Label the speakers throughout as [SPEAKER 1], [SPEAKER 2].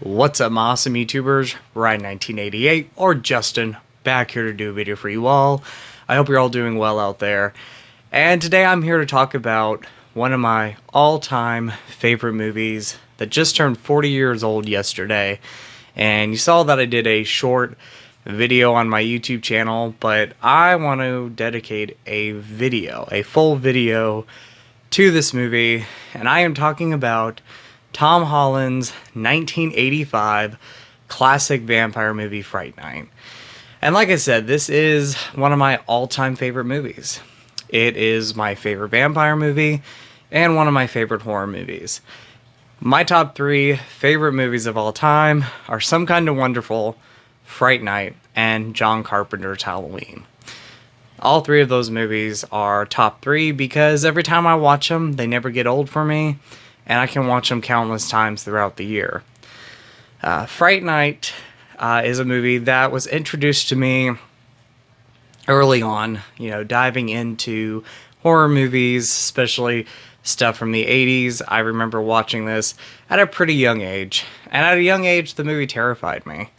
[SPEAKER 1] What's up, my awesome YouTubers? Ryan1988 or Justin back here to do a video for you all. I hope you're all doing well out there. And today I'm here to talk about one of my all-time favorite movies that just turned 40 years old yesterday. And you saw that I did a short video on my YouTube channel, but I want to dedicate a full video to this movie, and I am talking about Tom Holland's 1985 classic vampire movie, Fright Night. And like I said, this is one of my all-time favorite movies. It is my favorite vampire movie and one of my favorite horror movies. My top 3 favorite movies of all time are Some Kind of Wonderful, Fright Night, and John Carpenter's Halloween. All 3 of those movies are top 3 because every time I watch them, they never get old for me, and I can watch them countless times throughout the year. Fright Night is a movie that was introduced to me early on, diving into horror movies, especially stuff from the 80s. I remember watching this at a pretty young age, and at a young age, the movie terrified me.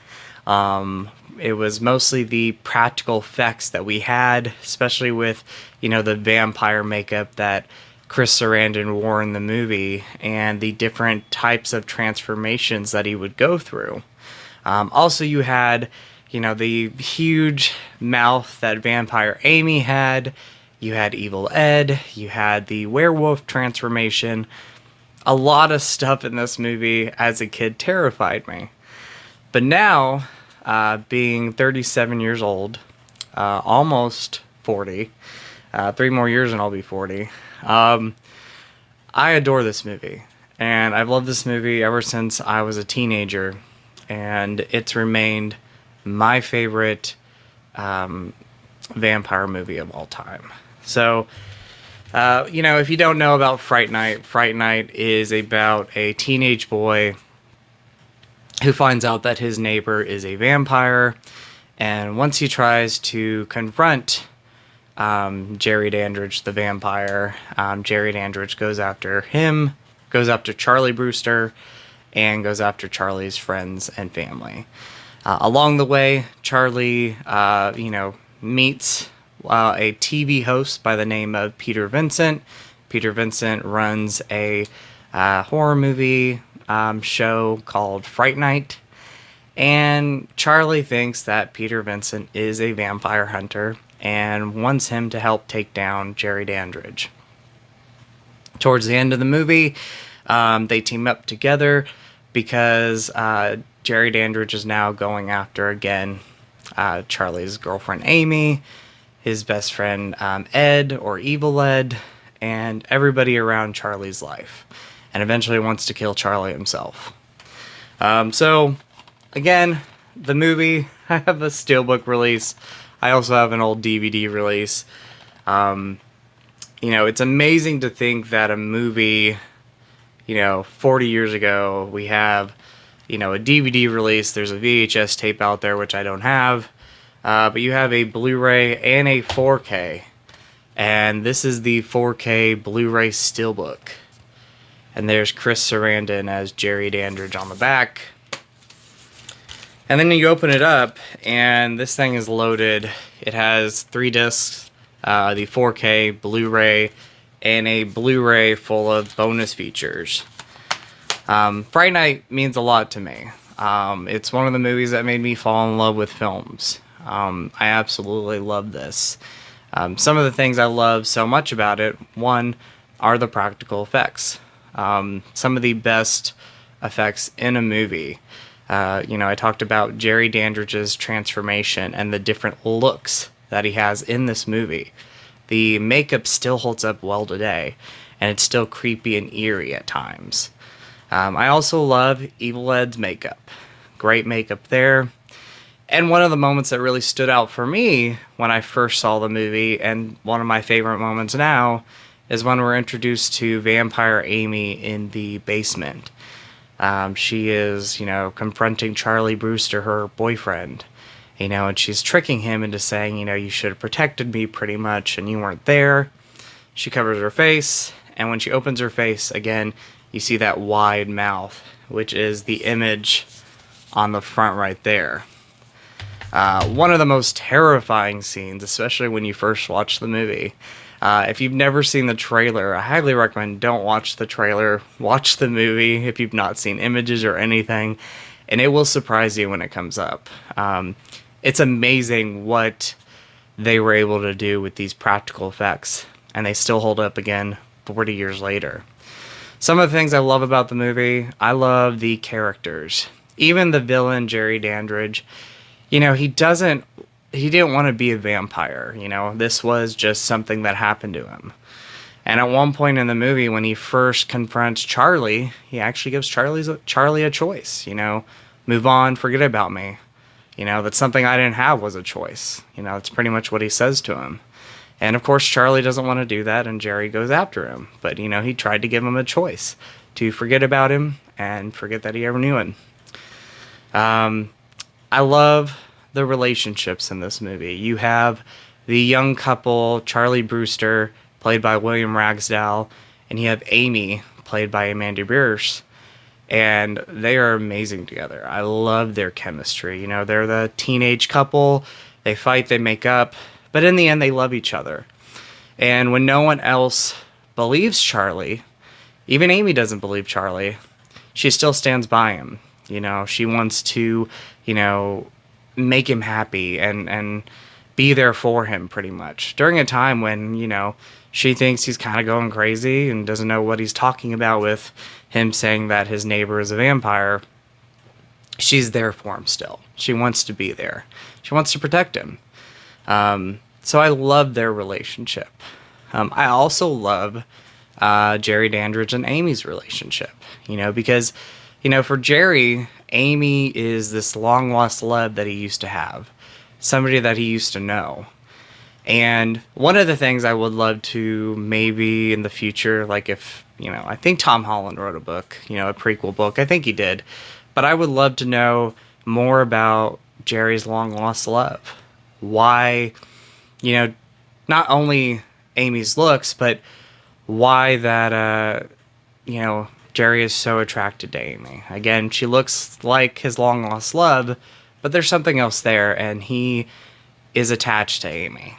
[SPEAKER 1] It was mostly the practical effects that we had, especially with, the vampire makeup that Chris Sarandon wore in the movie and the different types of transformations that he would go through. Also, you had, the huge mouth that Vampire Amy had. You had Evil Ed. You had the werewolf transformation. A lot of stuff in this movie as a kid terrified me. But now, being 37 years old, almost 40, 3 more years and I'll be 40. I adore this movie, and I've loved this movie ever since I was a teenager, and it's remained my favorite vampire movie of all time. So, if you don't know about Fright Night is about a teenage boy who finds out that his neighbor is a vampire, and once he tries to confront Jerry Dandridge, the vampire, Jerry Dandridge goes after him, goes after Charlie Brewster, and goes after Charlie's friends and family. Along the way, Charlie, meets a TV host by the name of Peter Vincent. Peter Vincent runs a horror movie show called Fright Night, and Charlie thinks that Peter Vincent is a vampire hunter and wants him to help take down Jerry Dandridge. Towards the end of the movie, they team up together because Jerry Dandridge is now going after, again, Charlie's girlfriend Amy, his best friend Ed, or Evil Ed, and everybody around Charlie's life, and eventually wants to kill Charlie himself. So, again, the movie, I have a steelbook release. I also have an old DVD release. It's amazing to think that a movie, 40 years ago, we have, a DVD release. There's a VHS tape out there, which I don't have. But you have a Blu-ray and a 4K. And this is the 4K Blu-ray steelbook. And there's Chris Sarandon as Jerry Dandridge on the back. And then you open it up, and this thing is loaded. It has 3 discs, the 4K, Blu-ray, and a Blu-ray full of bonus features. Fright Night means a lot to me. It's one of the movies that made me fall in love with films. I absolutely love this. Some of the things I love so much about it, one, are the practical effects. Some of the best effects in a movie. I talked about Jerry Dandridge's transformation and the different looks that he has in this movie. The makeup still holds up well today, and it's still creepy and eerie at times. I also love Evil Ed's makeup. Great makeup there. And one of the moments that really stood out for me when I first saw the movie, and one of my favorite moments now, is when we're introduced to Vampire Amy in the basement. She is, confronting Charlie Brewster, her boyfriend, and she's tricking him into saying, you should have protected me pretty much, and you weren't there. She covers her face, and when she opens her face, again, you see that wide mouth, which is the image on the front right there. One of the most terrifying scenes, especially when you first watch the movie. If you've never seen the trailer, I highly recommend don't watch the trailer. Watch the movie if you've not seen images or anything, and it will surprise you when it comes up. It's amazing what they were able to do with these practical effects, and they still hold up again 40 years later. Some of the things I love about the movie, I love the characters. Even the villain, Jerry Dandridge, you know, he didn't want to be a vampire, you know, this was just something that happened to him. And at one point in the movie, when he first confronts Charlie, he actually gives Charlie a choice, you know, move on, forget about me. You know, that's something I didn't have was a choice. You know, it's pretty much what he says to him. And of course, Charlie doesn't want to do that, and Jerry goes after him. But, you know, he tried to give him a choice to forget about him and forget that he ever knew him. I love the relationships in this movie. You have the young couple, Charlie Brewster, played by William Ragsdale, and you have Amy, played by Amanda Bierce, and they are amazing together. I love their chemistry. You know, they're the teenage couple, they fight, they make up, but in the end, they love each other. And when no one else believes Charlie, even Amy doesn't believe Charlie, she still stands by him. You know, she wants to, you know, make him happy and be there for him pretty much. During a time when, you know, she thinks he's kind of going crazy and doesn't know what he's talking about with him saying that his neighbor is a vampire, she's there for him still. She wants to be there. She wants to protect him. So I love their relationship. I also love Jerry Dandridge and Amy's relationship, you know, because, you know, for Jerry, Amy is this long-lost love that he used to have, somebody that he used to know. And one of the things I would love to maybe in the future, like if, you know, I think Tom Holland wrote a book, you know, a prequel book. I think he did. But I would love to know more about Jerry's long-lost love. Why, you know, not only Amy's looks, but why that, you know, Jerry is so attracted to Amy. Again, she looks like his long-lost love, but there's something else there, and he is attached to Amy.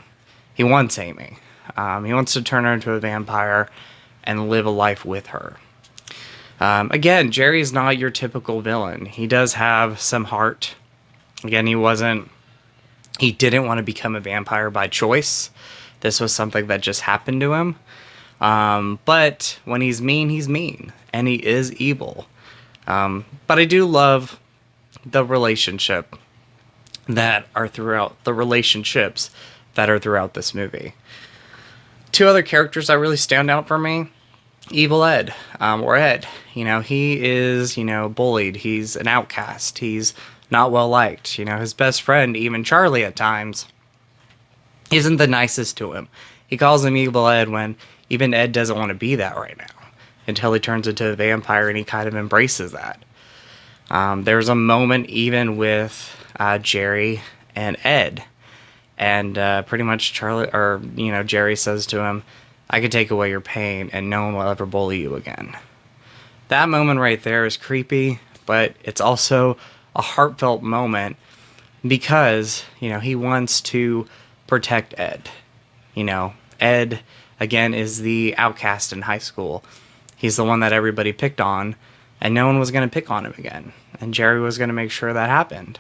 [SPEAKER 1] He wants Amy. He wants to turn her into a vampire and live a life with her. Again, Jerry's not your typical villain. He does have some heart. Again, he didn't want to become a vampire by choice. This was something that just happened to him. But when he's mean, and he is evil. But I do love the relationships that are throughout this movie. Two other characters that really stand out for me, Evil Ed, or Ed. You know, he is, you know, bullied. He's an outcast. He's not well liked. You know, his best friend, even Charlie at times, isn't the nicest to him. He calls him Evil Ed when even Ed doesn't want to be that right now, until he turns into a vampire and he kind of embraces that. There's a moment even with Jerry and Ed, and pretty much Jerry says to him, "I could take away your pain and no one will ever bully you again." That moment right there is creepy, but it's also a heartfelt moment because, you know, he wants to protect Ed. You know, Ed, again, is the outcast in high school. He's the one that everybody picked on, and no one was going to pick on him again. And Jerry was going to make sure that happened.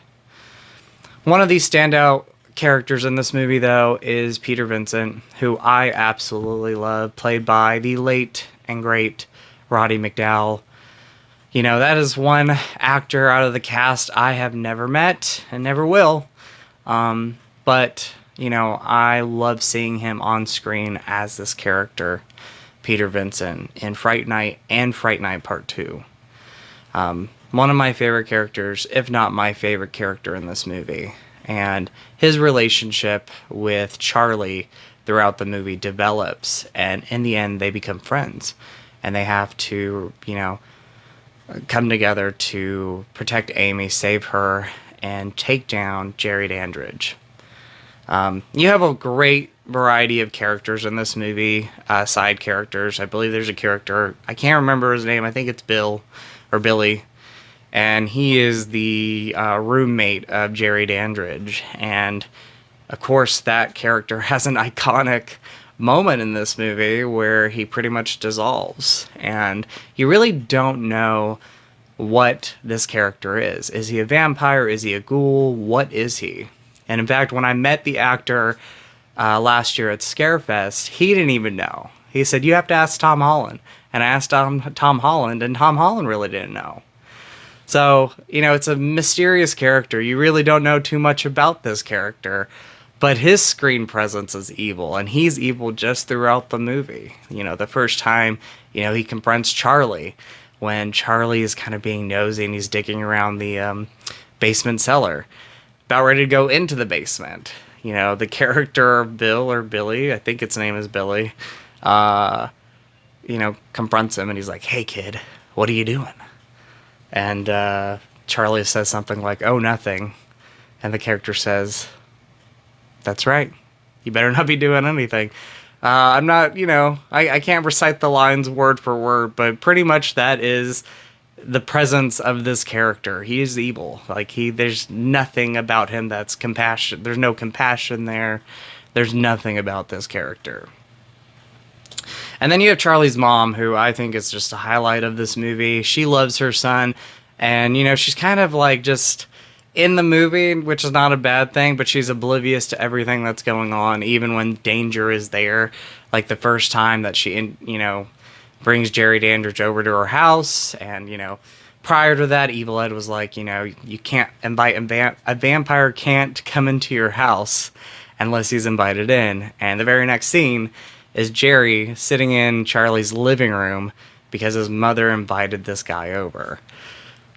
[SPEAKER 1] One of these standout characters in this movie, though, is Peter Vincent, who I absolutely love, played by the late and great Roddy McDowall. You know, that is one actor out of the cast I have never met and never will. But, you know, I love seeing him on screen as this character, Peter Vincent, in Fright Night and Fright Night Part 2. One of my favorite characters, if not my favorite character in this movie. And his relationship with Charlie throughout the movie develops, and in the end they become friends. And they have to, you know, come together to protect Amy, save her, and take down Jerry Dandridge. You have a great variety of characters in this movie, side characters. I believe there's a character, I can't remember his name, I think it's Bill, or Billy, and he is the roommate of Jerry Dandridge. And of course, that character has an iconic moment in this movie where he pretty much dissolves, and you really don't know what this character is. Is he a vampire? Is he a ghoul? What is he? And in fact, when I met the actor last year at Scarefest, he didn't even know. He said, "You have to ask Tom Holland." And I asked Tom Holland, and Tom Holland really didn't know. So, it's a mysterious character. You really don't know too much about this character, but his screen presence is evil, and he's evil just throughout the movie. The first time, he confronts Charlie when Charlie is kind of being nosy and he's digging around the basement cellar, about ready to go into the basement. The character Bill, or Billy, I think its name is Billy, confronts him, and he's like, "Hey kid, what are you doing?" And Charlie says something like, "Oh, nothing." And the character says, "That's right. You better not be doing anything." I'm not, I can't recite the lines word for word, but pretty much that is the presence of this character. He is evil. There's nothing about him that's compassion. There's no compassion there. There's nothing about this character. And then you have Charlie's mom, who I think is just a highlight of this movie. She loves her son, and, she's kind of just in the movie, which is not a bad thing, but she's oblivious to everything that's going on, even when danger is there. Like the first time that she, brings Jerry Dandridge over to her house, and, prior to that, Evil Ed was like, you can't invite a vampire can't come into your house unless he's invited in. And the very next scene is Jerry sitting in Charlie's living room because his mother invited this guy over.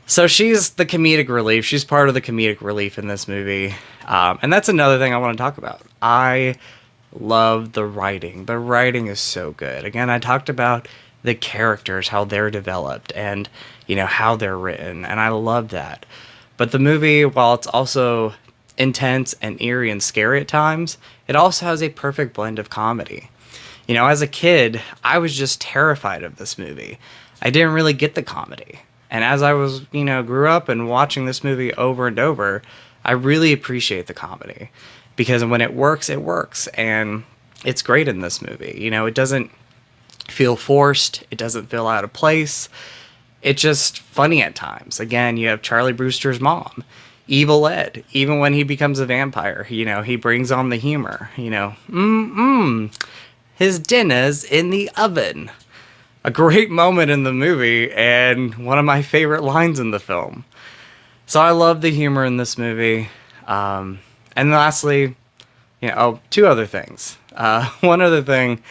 [SPEAKER 1] So she's the comedic relief. She's part of the comedic relief in this movie. And that's another thing I want to talk about. I love the writing. The writing is so good. Again, I talked about the characters, how they're developed, and, how they're written. And I love that. But the movie, while it's also intense and eerie and scary at times, it also has a perfect blend of comedy. As a kid, I was just terrified of this movie. I didn't really get the comedy. And as I was, grew up and watching this movie over and over, I really appreciate the comedy. Because when it works, it works. And it's great in this movie. It doesn't feel forced. It doesn't feel out of place. It's just funny at times. Again, you have Charlie Brewster's mom, Evil Ed. Even when he becomes a vampire, he brings on the humor. His dinner's in the oven. A great moment in the movie, and one of my favorite lines in the film. So I love the humor in this movie. And lastly, two other things. One other thing,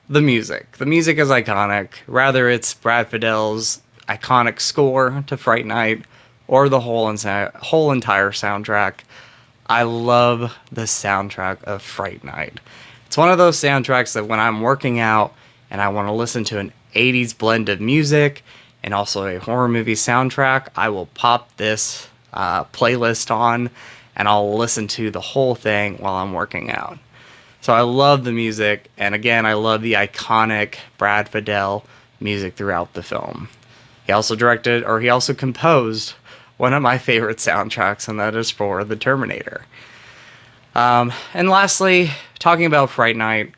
[SPEAKER 1] the music. The music is iconic. Rather it's Brad Fiddel's iconic score to Fright Night, or the whole entire soundtrack. I love the soundtrack of Fright Night. It's one of those soundtracks that when I'm working out and I want to listen to an 80s blend of music and also a horror movie soundtrack, I will pop this playlist on and I'll listen to the whole thing while I'm working out. So I love the music, and again, I love the iconic Brad Fiedel music throughout the film. He also composed one of my favorite soundtracks, and that is for The Terminator. And lastly, talking about Fright Night,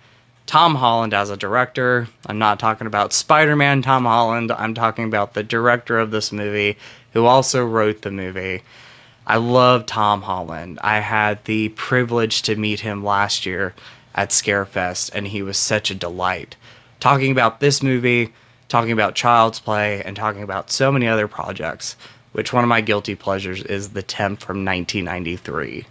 [SPEAKER 1] Tom Holland as a director. I'm not talking about Spider-Man Tom Holland. I'm talking about the director of this movie, who also wrote the movie. I love Tom Holland. I had the privilege to meet him last year at Scarefest, and he was such a delight. Talking about this movie, talking about Child's Play, and talking about so many other projects, which one of my guilty pleasures is The Temp from 1993.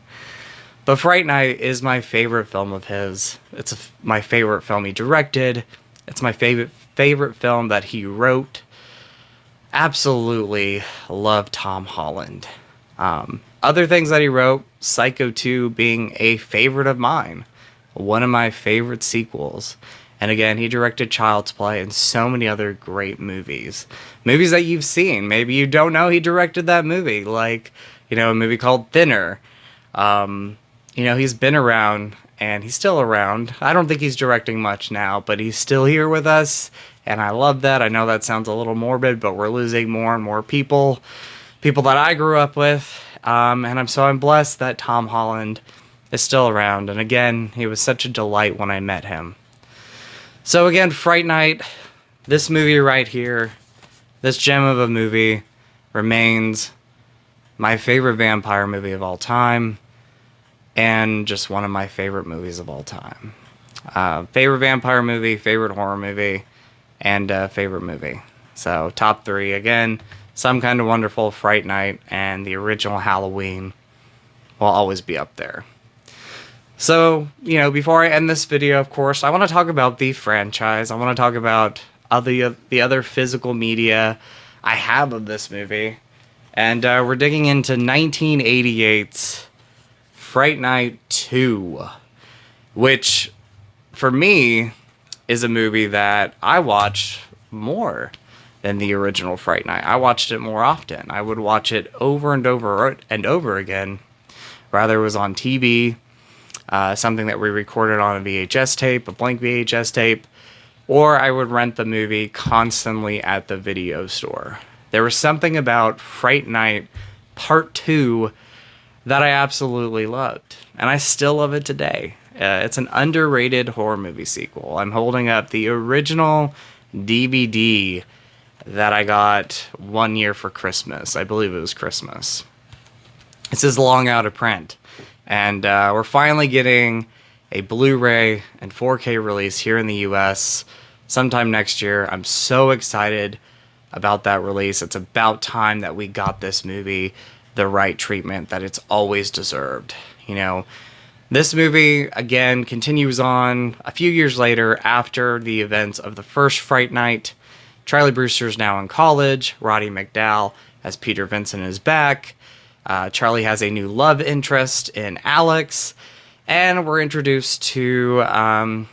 [SPEAKER 1] But Fright Night is my favorite film of his. It's my favorite film he directed. It's my favorite film that he wrote. Absolutely love Tom Holland. Other things that he wrote, Psycho 2 being a favorite of mine. One of my favorite sequels. And again, he directed Child's Play and so many other great movies. Movies that you've seen. Maybe you don't know he directed that movie. Like, a movie called Thinner. he's been around and he's still around. I don't think he's directing much now, but he's still here with us. And I love that. I know that sounds a little morbid, but we're losing more and more people that I grew up with. And I'm blessed that Tom Holland is still around. And again, he was such a delight when I met him. So again, Fright Night, this movie right here, this gem of a movie remains my favorite vampire movie of all time. And just one of my favorite movies of all time. Favorite vampire movie, favorite horror movie, and favorite movie. So top 3 again. Some Kind of Wonderful, Fright Night, and the original Halloween will always be up there. So, before I end this video, of course, I want to talk about the franchise. I want to talk about the other physical media I have of this movie. And we're digging into 1988's Fright Night 2, which, for me, is a movie that I watched more than the original Fright Night. I watched it more often. I would watch it over and over and over again. Rather, it was on TV, something that we recorded on a VHS tape, a blank VHS tape, or I would rent the movie constantly at the video store. There was something about Fright Night Part 2 that I absolutely loved, and I still love it today. It's an underrated horror movie sequel. I'm holding up the original DVD that I got one year for Christmas. I believe it was Christmas. This is long out of print, and we're finally getting a Blu-ray and 4K release here in the US sometime next year. I'm so excited about that release. It's about time that we got this movie the right treatment that it's always deserved. This movie, again, continues on a few years later after the events of the first Fright Night. Charlie Brewster's now in college. Roddy McDowall as Peter Vincent is back. Charlie has a new love interest in Alex. And we're introduced to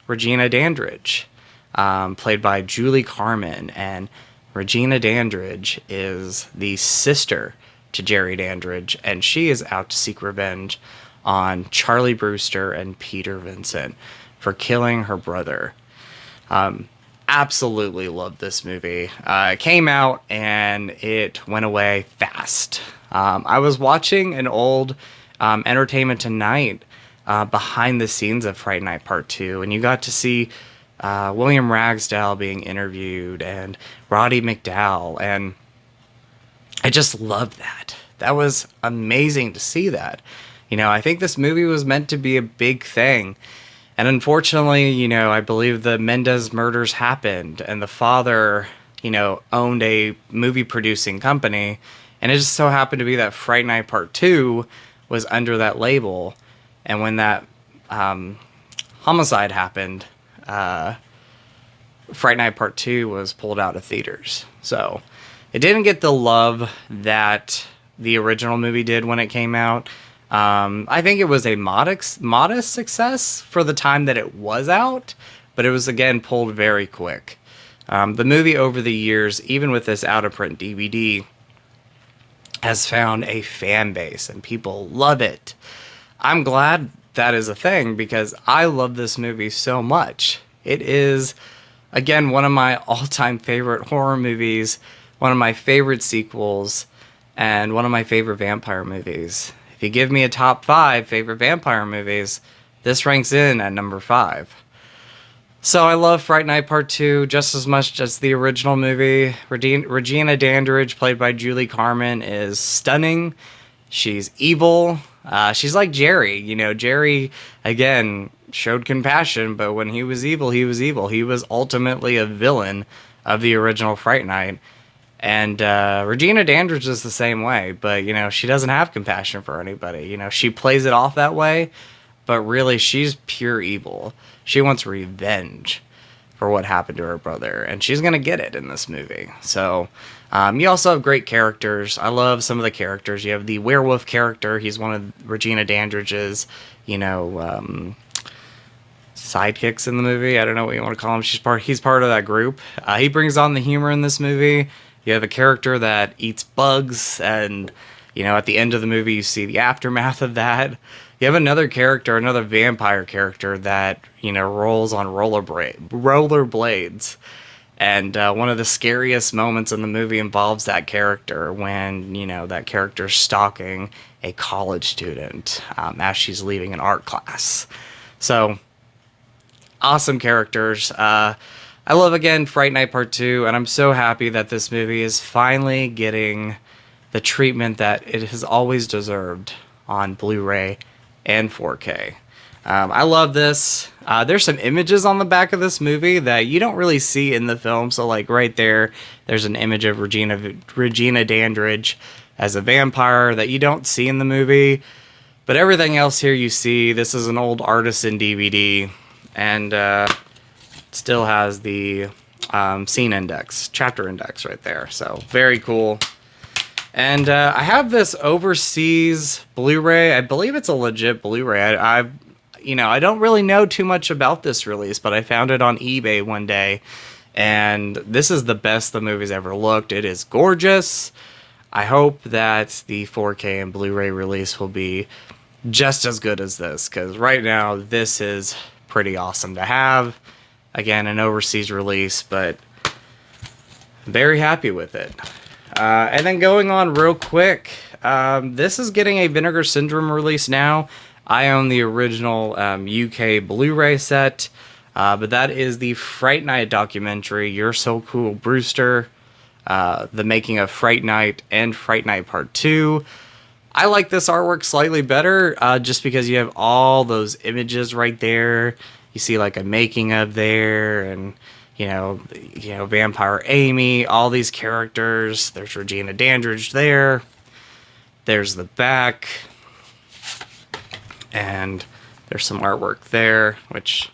[SPEAKER 1] Regina Dandridge, played by Julie Carmen. And Regina Dandridge is the sister to Jerry Dandridge, and she is out to seek revenge on Charlie Brewster and Peter Vincent for killing her brother. Absolutely loved this movie. It came out and it went away fast. I was watching an old Entertainment Tonight behind the scenes of Fright Night Part 2, and you got to see William Ragsdale being interviewed and Roddy McDowall, and I just loved that. That was amazing to see that. I think this movie was meant to be a big thing. And unfortunately, I believe the Mendez murders happened and the father, owned a movie producing company. And it just so happened to be that Fright Night Part 2 was under that label. And when that homicide happened, Fright Night Part 2 was pulled out of theaters. So it didn't get the love that the original movie did when it came out. I think it was a modest success for the time that it was out, but it was, again, pulled very quick. The movie over the years, even with this out-of-print DVD, has found a fan base, and people love it. I'm glad that is a thing, because I love this movie so much. It is, again, one of my all-time favorite horror movies, one of my favorite sequels, and one of my favorite vampire movies. If you give me a top 5 favorite vampire movies, this ranks in at number 5. So I love Fright Night Part 2 just as much as the original movie. Regina Dandridge, played by Julie Carmen, is stunning. She's evil. She's like Jerry. Jerry, again, showed compassion, but when he was evil, he was evil. He was ultimately a villain of the original Fright Night. And Regina Dandridge is the same way, but, she doesn't have compassion for anybody. She plays it off that way, but really she's pure evil. She wants revenge for what happened to her brother, and she's going to get it in this movie. So you also have great characters. I love some of the characters. You have the werewolf character. He's one of Regina Dandridge's, sidekicks in the movie. I don't know what you want to call him. He's part of that group. He brings on the humor in this movie. You have a character that eats bugs, and, at the end of the movie, you see the aftermath of that. you have another character, another vampire character that, rolls on rollerblades. And one of the scariest moments in the movie involves that character when, that character's stalking a college student as she's leaving an art class. So, awesome characters. I love, again, Fright Night Part 2, and I'm so happy that this movie is finally getting the treatment that it has always deserved on Blu-ray and 4K. I love this. There's some images on the back of this movie that you don't really see in the film. So, like, right there's an image of Regina Dandridge as a vampire that you don't see in the movie. But everything else here you see. This is an old Artisan DVD, and still has the scene index, chapter index right there. So, very cool. And I have this overseas Blu-ray. I believe it's a legit Blu-ray. I don't really know too much about this release, but I found it on eBay one day, and this is the best the movie's ever looked. It is gorgeous. I hope that the 4K and Blu-ray release will be just as good as this, because right now this is pretty awesome to have. Again, an overseas release, but very happy with it. And then going on real quick, this is getting a Vinegar Syndrome release now. I own the original UK Blu-ray set, but that is the Fright Night documentary, You're So Cool, Brewster, the making of Fright Night and Fright Night Part 2. I like this artwork slightly better, just because you have all those images right there. You see like a making of there, and Vampire Amy, all these characters. There's Regina Dandridge there. There's the back. And there's some artwork there, which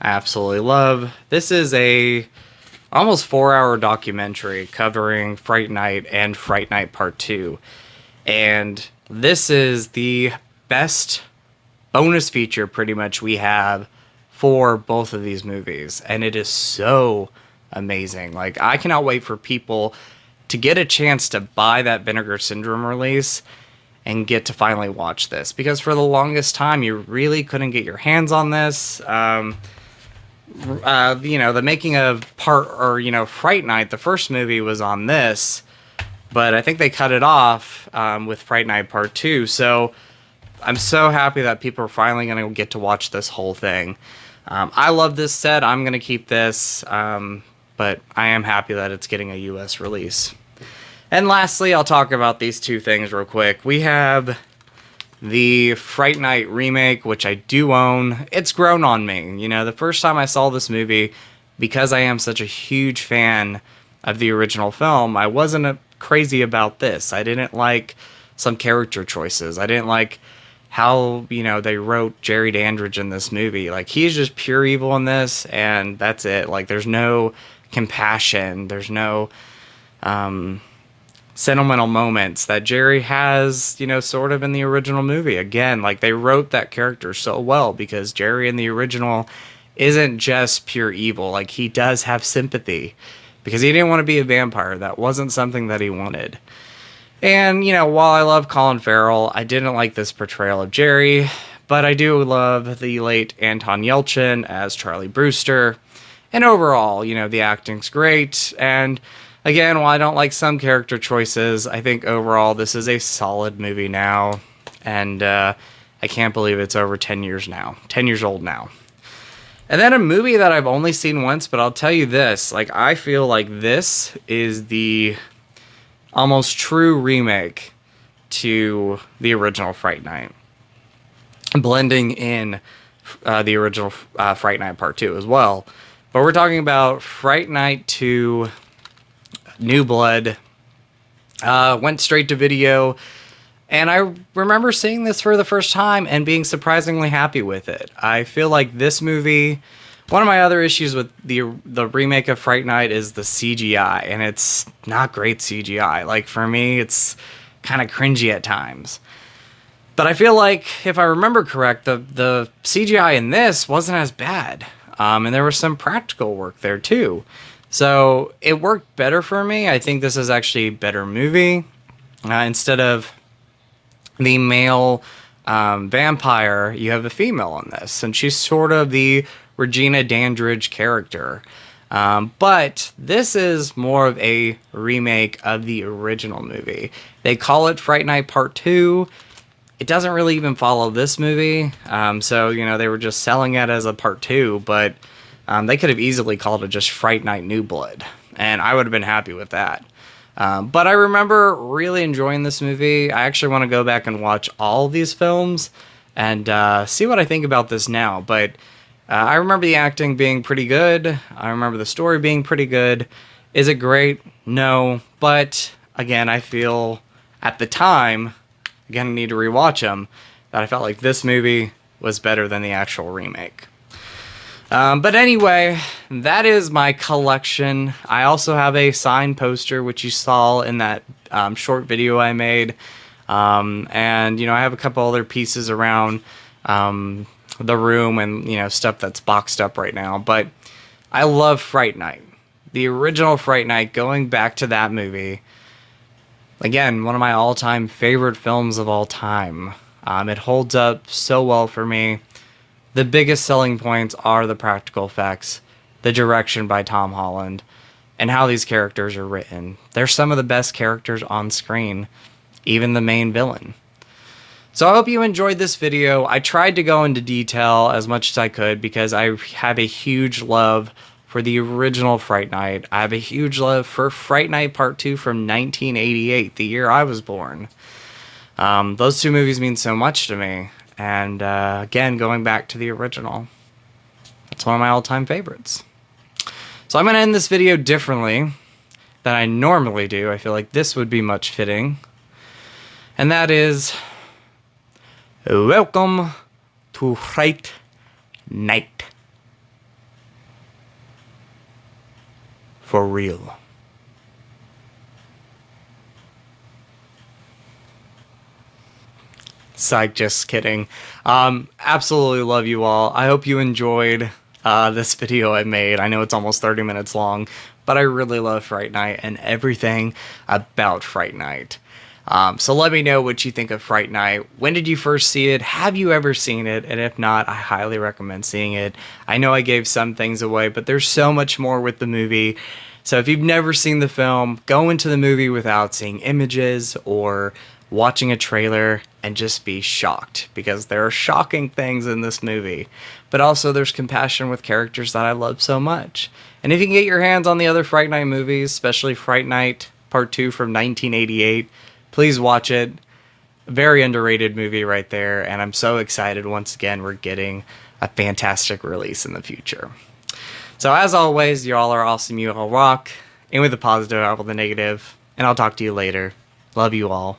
[SPEAKER 1] I absolutely love. This is a almost 4-hour documentary covering Fright Night and Fright Night Part 2. And this is the best bonus feature pretty much we have for both of these movies. And it is so amazing. Like, I cannot wait for people to get a chance to buy that Vinegar Syndrome release and get to finally watch this, because for the longest time you really couldn't get your hands on this. The making of Fright Night, the first movie, was on this, but I think they cut it off with Fright Night Part 2. So I'm so happy that people are finally going to get to watch this whole thing. I love this set. I'm going to keep this, but I am happy that it's getting a US release. And lastly, I'll talk about these two things real quick. We have the Fright Night remake, which I do own. It's grown on me. The first time I saw this movie, because I am such a huge fan of the original film, I wasn't crazy about this. I didn't like some character choices. I didn't like how, they wrote Jerry Dandridge in this movie. Like, he's just pure evil in this, and that's it. Like, there's no compassion. There's no sentimental moments that Jerry has, sort of in the original movie. Again, like, they wrote that character so well, because Jerry in the original isn't just pure evil. Like, he does have sympathy, because he didn't want to be a vampire. That wasn't something that he wanted. And, while I love Colin Farrell, I didn't like this portrayal of Jerry, but I do love the late Anton Yelchin as Charlie Brewster. And overall, the acting's great. And again, while I don't like some character choices, I think overall this is a solid movie now. And I can't believe it's over 10 years now. 10 years old now. And then a movie that I've only seen once, but I'll tell you this. Like, I feel like this is the almost true remake to the original Fright Night, blending in the original Fright Night Part 2 as well. But we're talking about Fright Night 2 New Blood. Went straight to video, and I remember seeing this for the first time and being surprisingly happy with it. I feel like this movie, one of my other issues with the remake of Fright Night is the CGI, and it's not great CGI. Like, for me, it's kind of cringy at times. But I feel like, if I remember correct, the CGI in this wasn't as bad. And there was some practical work there too. So it worked better for me. I think this is actually a better movie. Instead of the male vampire, you have a female in this, and she's sort of the Regina Dandridge character. But this is more of a remake of the original movie. They call it Fright Night Part 2. It doesn't really even follow this movie, so, you know, they were just selling it as a Part 2, but they could have easily called it just Fright Night New Blood, and I would have been happy with that. But I remember really enjoying this movie. I actually want to go back and watch all these films and see what I think about this now. But I remember the acting being pretty good. I remember the story being pretty good. Is it great? No. But again, I feel at the time, again, I need to rewatch them, that I felt like this movie was better than the actual remake. But anyway, that is my collection. I also have a signed poster, which you saw in that short video I made. And, you know, I have a couple other pieces around the room and, you know, stuff that's boxed up right now. But I love Fright Night. The original Fright Night, going back to that movie. Again, one of my all-time favorite films of all time. It holds up so well for me. The biggest selling points are the practical effects, the direction by Tom Holland, and how these characters are written. They're some of the best characters on screen, even the main villain. So I hope you enjoyed this video. I tried to go into detail as much as I could because I have a huge love for the original Fright Night. I have a huge love for Fright Night Part 2 from 1988, the year I was born. Those two movies mean so much to me. And again, going back to the original, that's one of my all-time favorites. So I'm going to end this video differently than I normally do. I feel like this would be much fitting. And that is, welcome to Fright Night. For real. Psych, just kidding. Absolutely love you all. I hope you enjoyed this video I made. I know it's almost 30 minutes long, but I really love Fright Night and everything about Fright Night. So let me know what you think of Fright Night. When did you first see it? Have you ever seen it? And if not, I highly recommend seeing it. I know I gave some things away, but there's so much more with the movie. So if you've never seen the film, go into the movie without seeing images or watching a trailer and just be shocked, because there are shocking things in this movie, but also there's compassion with characters that I love so much. And if you can get your hands on the other Fright Night movies, especially Fright Night Part 2 from 1988, please watch it. Very underrated movie right there, and I'm so excited once again we're getting a fantastic release in the future. So as always, you all are awesome, you all rock, in with the positive, out with the negative, and I'll talk to you later. Love you all.